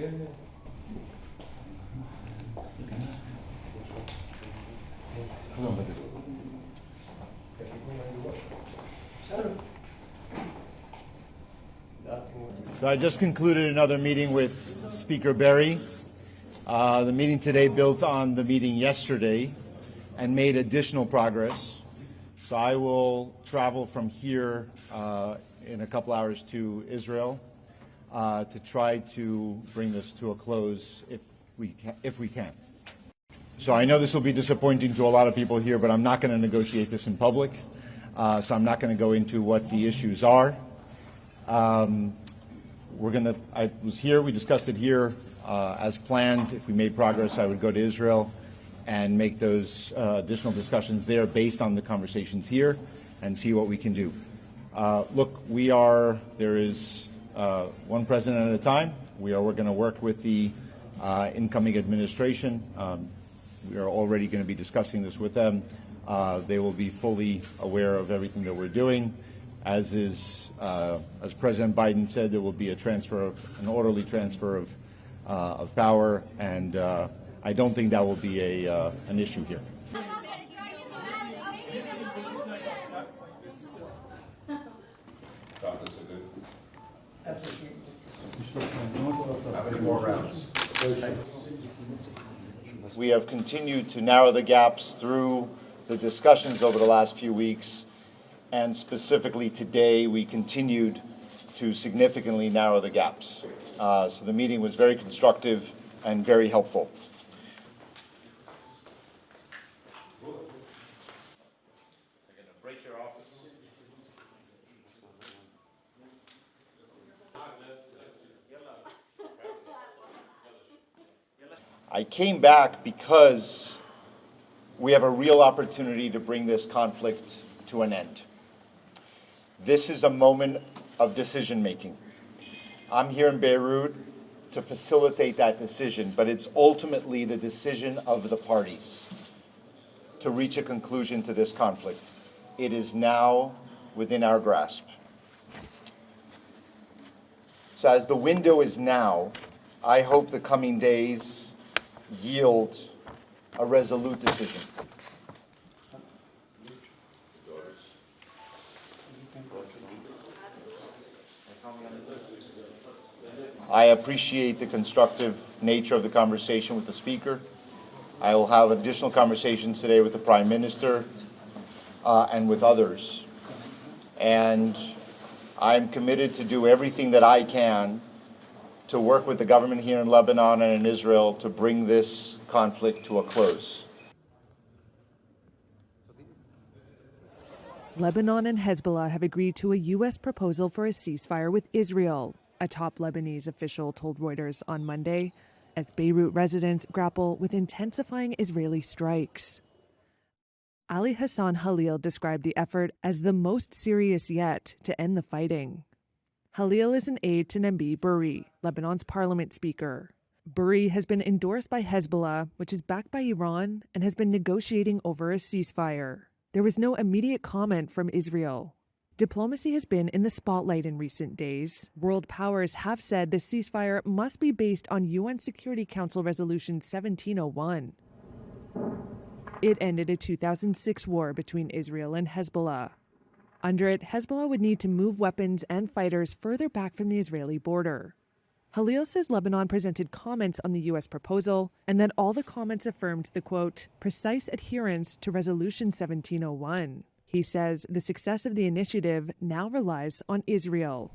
So I just concluded another meeting with Speaker Berry. The meeting today built on the meeting yesterday and made additional progress. So I will travel from here in a couple hours to Israel to try to bring this to a close if we can. So I know this will be disappointing to a lot of people here, but I'm not going to negotiate this in public. So I'm not going to go into what the issues are. I was here, we discussed it here as planned. If we made progress, I would go to Israel and make those additional discussions there based on the conversations here and see what we can do. Look, there is one president at a time. We're going to work with the incoming administration. We are already going to be discussing this with them. They will be fully aware of everything that we're doing. As President Biden said, there will be an orderly transfer of power, and I don't think that will be an issue here. How many more rounds? We have continued to narrow the gaps through the discussions over the last few weeks, and specifically today we continued to significantly narrow the gaps. So the meeting was very constructive and very helpful. I came back because we have a real opportunity to bring this conflict to an end. This is a moment of decision-making. I'm here in Beirut to facilitate that decision, but it's ultimately the decision of the parties to reach a conclusion to this conflict. It is now within our grasp. So as the window is now, I hope the coming days yield a resolute decision. I appreciate the constructive nature of the conversation with the Speaker. I will have additional conversations today with the Prime Minister and with others. And I'm committed to do everything that I can to work with the government here in Lebanon and in Israel to bring this conflict to a close. Lebanon and Hezbollah have agreed to a U.S. proposal for a ceasefire with Israel, a top Lebanese official told Reuters on Monday, as Beirut residents grapple with intensifying Israeli strikes. Ali Hassan Halil described the effort as the most serious yet to end the fighting. Halil is an aide to Nambi Berri, Lebanon's parliament speaker. Berri has been endorsed by Hezbollah, which is backed by Iran, and has been negotiating over a ceasefire. There was no immediate comment from Israel. Diplomacy has been in the spotlight in recent days. World powers have said the ceasefire must be based on UN Security Council Resolution 1701. It ended a 2006 war between Israel and Hezbollah. Under it, Hezbollah would need to move weapons and fighters further back from the Israeli border. Halil says Lebanon presented comments on the U.S. proposal, and that all the comments affirmed the, quote, precise adherence to Resolution 1701. He says the success of the initiative now relies on Israel.